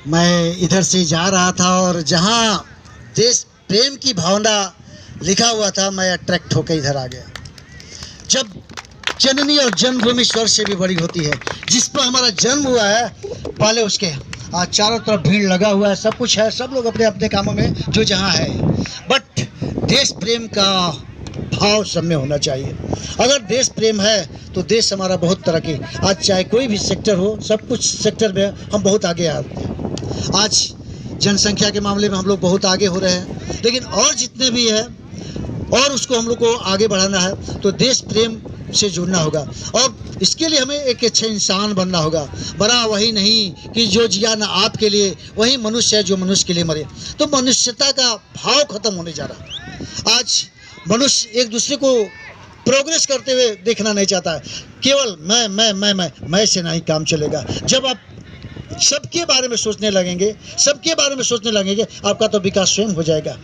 मैं इधर से जा रहा था और जहाँ देश प्रेम की भावना लिखा हुआ था, मैं अट्रैक्ट होकर इधर आ गया। जब जननी और जन्मभूमि स्वर्ग से भी बड़ी होती है, जिस पर हमारा जन्म हुआ है, पहले उसके आज चारों तरफ भीड़ लगा हुआ है, सब कुछ है, सब लोग अपने अपने कामों में जो जहाँ है, बट देश प्रेम का भाव सब में होना चाहिए। अगर देश प्रेम है तो देश हमारा बहुत तरक्की, आज चाहे कोई भी सेक्टर हो, सब कुछ सेक्टर में हम बहुत आगे आते हैं। आज जनसंख्या के मामले में हम लोग बहुत आगे हो रहे हैं, लेकिन और जितने भी है और उसको हम लोग को आगे बढ़ाना है तो देश प्रेम से जुड़ना होगा, और इसके लिए हमें एक अच्छा इंसान बनना होगा। बड़ा वही नहीं कि जो जिया ना आपके लिए, वही मनुष्य है जो मनुष्य के लिए मरे। तो मनुष्यता का भाव खत्म होने जा रहा है। आज मनुष्य एक दूसरे को प्रोग्रेस करते हुए देखना नहीं चाहता है, केवल मैं से नहीं काम चलेगा। जब आप सबके बारे में सोचने लगेंगे, सबके बारे में सोचने लगेंगे, आपका तो विकास स्वयं हो जाएगा।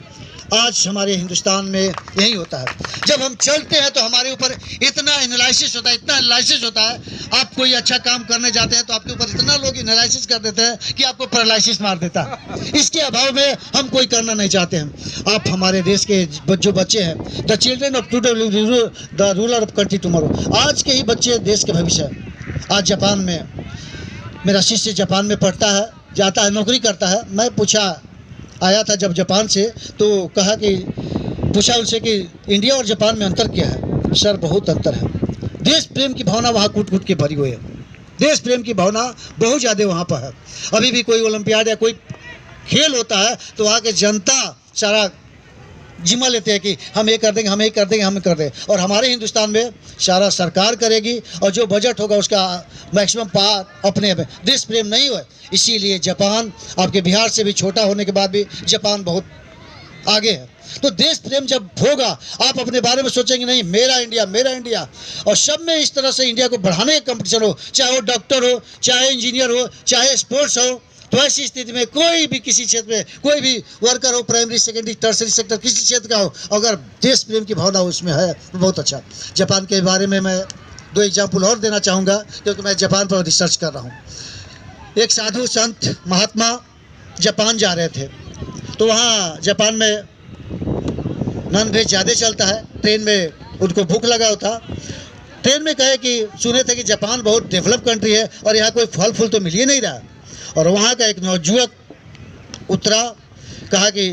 आज हमारे हिंदुस्तान में यही होता है, जब हम चलते हैं तो हमारे ऊपर इतना एनालिसिस होता है, इतना एनालिसिस होता है। आप कोई अच्छा काम करने जाते हैं तो आपके ऊपर इतना लोग एनालिसिस कर देते हैं कि आपको पैरालिसिस मार देता है। इसके अभाव में हम कोई करना नहीं चाहते हैं। आप हमारे देश के जो बच्चे हैं, the children of today the ruler of country tomorrow, आज के ही बच्चे देश के भविष्य है। आज जापान में मेरा शिष्य जापान में पढ़ता है, जाता है, नौकरी करता है। मैं पूछा, आया था जब जापान से, तो कहा कि पूछा उनसे कि इंडिया और जापान में अंतर क्या है। सर बहुत अंतर है, देश प्रेम की भावना वहाँ कूट कूट के भरी हुई है। देश प्रेम की भावना बहुत ज़्यादा वहाँ पर है। अभी भी कोई ओलंपियाड या कोई खेल होता है तो वहाँ के जनता सारा जिम्मा लेते हैं कि हम ये कर देंगे, हम ये कर देंगे, हम कर देंगे। और हमारे हिंदुस्तान में सारा सरकार करेगी और जो बजट होगा उसका मैक्सिमम पार्ट अपने में। देश प्रेम नहीं हुआ, इसीलिए जापान आपके बिहार से भी छोटा होने के बाद भी जापान बहुत आगे है। तो देश प्रेम जब होगा, आप अपने बारे में सोचेंगे नहीं मेरा इंडिया, मेरा इंडिया, और सब में इस तरह से इंडिया को बढ़ाने का कंपटीशन हो, चाहे वो डॉक्टर हो, चाहे इंजीनियर हो, चाहे स्पोर्ट्स हो। तो ऐसी स्थिति में कोई भी किसी क्षेत्र में कोई भी वर्कर हो, प्राइमरी सेकेंडरी टर्सरी सेक्टर किसी क्षेत्र का हो, अगर देश प्रेम की भावना उसमें है तो बहुत अच्छा। जापान के बारे में मैं 2 एग्जाम्पल और देना चाहूँगा, क्योंकि मैं जापान पर रिसर्च कर रहा हूँ। एक साधु संत महात्मा जापान जा रहे थे, तो वहाँ जापान में नॉन वेज ज़्यादा चलता है। ट्रेन में उनको भूख लगा हो था, ट्रेन में कहे कि सुने थे कि जापान बहुत डेवलप कंट्री है और यहाँ कोई फल फूल तो मिल ही नहीं रहा। और वहाँ का एक नौजुवक उतरा, कहा कि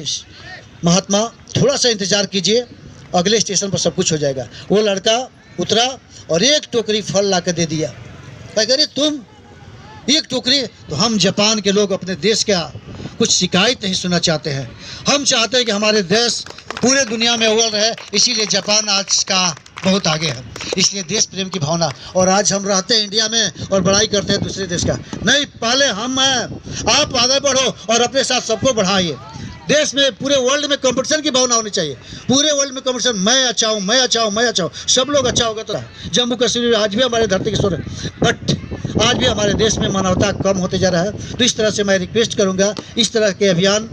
महात्मा थोड़ा सा इंतज़ार कीजिए, अगले स्टेशन पर सब कुछ हो जाएगा। वो लड़का उतरा और एक टोकरी फल ला कर दे दिया। अगर तुम एक टोकरी, तो हम जापान के लोग अपने देश का कुछ शिकायत नहीं सुनना चाहते हैं। हम चाहते हैं कि हमारे देश पूरे दुनिया में अव्वल रहे, इसीलिए जापान आज का बहुत आगे है। इसलिए देश प्रेम की भावना, और आज हम रहते हैं इंडिया में और बड़ाई करते हैं दूसरे देश का। नहीं, पहले हम हैं, आप आगे बढ़ो और अपने साथ सबको बढ़ाइए। देश में पूरे वर्ल्ड में कंपटीशन की भावना होनी चाहिए। पूरे वर्ल्ड में कंपटीशन, मैं अच्छा हूँ, मैं अच्छा हूँ, मैं अच्छा हूँ, सब लोग अच्छा होगा। तो जम्मू कश्मीर आज भी हमारे धरती के स्वर है, बट आज भी हमारे देश में मानवता कम होते जा रहा है। तो इस तरह से मैं रिक्वेस्ट करूँगा, इस तरह के अभियान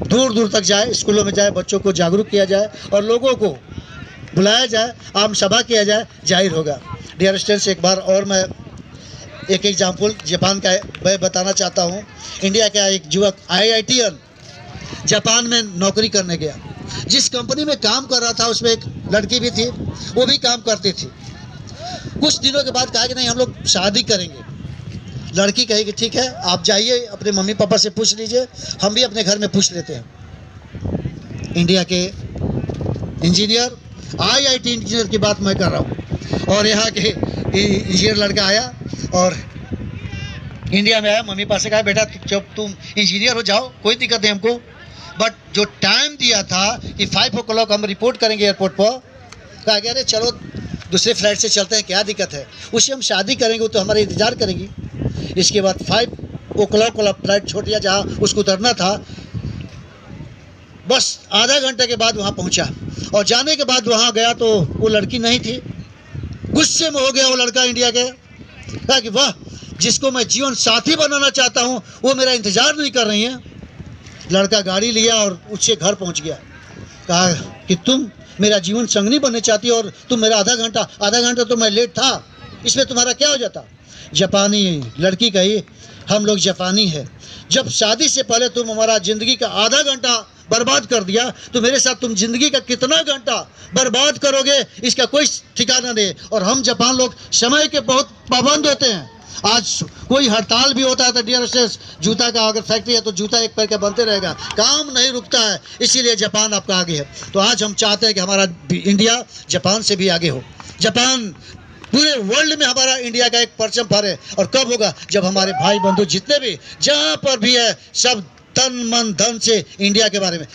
दूर दूर तक जाए, स्कूलों में जाए, बच्चों को जागरूक किया जाए और लोगों को बुलाया जाए, आम सभा किया जाए, जाहिर होगा। डियर स्टूडेंट्स, एक बार और मैं एक एग्जाम्पल जापान का मैं बताना चाहता हूँ। इंडिया का एक युवक IITian जापान में नौकरी करने गया। जिस कंपनी में काम कर रहा था उसमें एक लड़की भी थी, वो भी काम करती थी। कुछ दिनों के बाद कहा कि नहीं हम लोग शादी करेंगे। लड़की कहेगी ठीक है, आप जाइए अपने मम्मी पापा से पूछ लीजिए, हम भी अपने घर में पूछ लेते हैं। इंडिया के इंजीनियर, IIT इंजीनियर की बात मैं कर रहा हूँ, और यहाँ के इंजीनियर लड़का आया और इंडिया में आया, मम्मी पापा से कहा बेटा जब तुम इंजीनियर हो जाओ, कोई दिक्कत नहीं हमको, बट जो टाइम दिया था कि 5 o'clock हम रिपोर्ट करेंगे एयरपोर्ट पर, कहा गया अरे चलो दूसरे फ्लाइट से चलते हैं, क्या दिक्कत है, उससे हम शादी करेंगे तो हमारा इंतज़ार करेंगी। इसके बाद 5 o'clock वाला फ्लाइट छोड़ दिया, जहाँ उसको उतरना था, बस आधा घंटे के बाद वहाँ पहुँचा। और जाने के बाद वहाँ गया तो वो लड़की नहीं थी। गुस्से में हो गया वो लड़का इंडिया के, कहा कि वाह, जिसको मैं जीवन साथी बनाना चाहता हूँ वो मेरा इंतज़ार नहीं कर रही है। लड़का गाड़ी लिया और उससे घर पहुँच गया। कहा कि तुम मेरा जीवन संगनी बनने चाहती हो और तुम मेरा आधा घंटा तो मैं लेट था, इसमें तुम्हारा क्या हो जाता। जापानी लड़की कही, हम लोग जापानी है। जब शादी से पहले तुम हमारा ज़िंदगी का आधा घंटा बर्बाद कर दिया, तो मेरे साथ तुम ज़िंदगी का कितना घंटा बर्बाद करोगे इसका कोई ठिकाना नहीं। और हम जापान लोग समय के बहुत पाबंद होते हैं। आज कोई हड़ताल भी होता है तो डियर स्टेस, जूता का अगर फैक्ट्री है तो जूता एक पैर के बनते रहेगा, काम नहीं रुकता है। इसीलिए जापान आपका आगे है। तो आज हम चाहते हैं कि हमारा इंडिया जापान से भी आगे हो। जापान पूरे वर्ल्ड में हमारा इंडिया का एक परचम फहरे। और कब होगा? जब हमारे भाई बंधु जितने भी जहाँ पर भी है सब तन मन धन से इंडिया के बारे में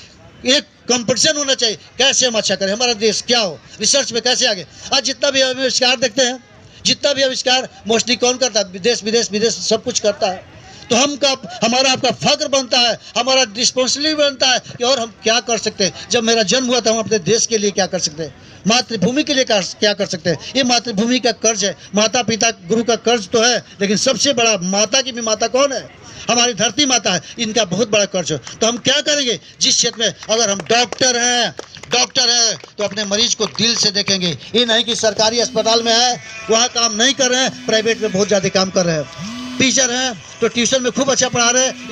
एक कंपटीशन होना चाहिए, कैसे हम अच्छा करें, हमारा देश क्या हो, रिसर्च में कैसे आगे। आज जितना भी आविष्कार देखते हैं, जितना भी आविष्कार मोस्टली कौन करता है? विदेश विदेश विदेश सब कुछ करता है। तो हमारा आपका फख्र बनता है, हमारा रिस्पॉन्सिबिलिटी बनता है कि और हम क्या कर सकते हैं। जब मेरा जन्म हुआ था हम अपने देश के लिए क्या कर सकते हैं, मातृभूमि के लिए क्या कर सकते हैं। ये मातृभूमि का कर्ज है, माता पिता गुरु का कर्ज तो है, लेकिन सबसे बड़ा माता की भी माता कौन है? हमारी धरती माता है। इनका बहुत बड़ा कर्ज है। तो हम क्या करेंगे? जिस क्षेत्र में अगर हम डॉक्टर हैं तो अपने मरीज को दिल से देखेंगे। ये नहीं कि सरकारी अस्पताल में है वहाँ काम नहीं कर रहे हैं, प्राइवेट में बहुत ज़्यादा काम कर रहे हैं। टीचर हैं तो ट्यूशन में खूब अच्छा पढ़ा रहे हैं।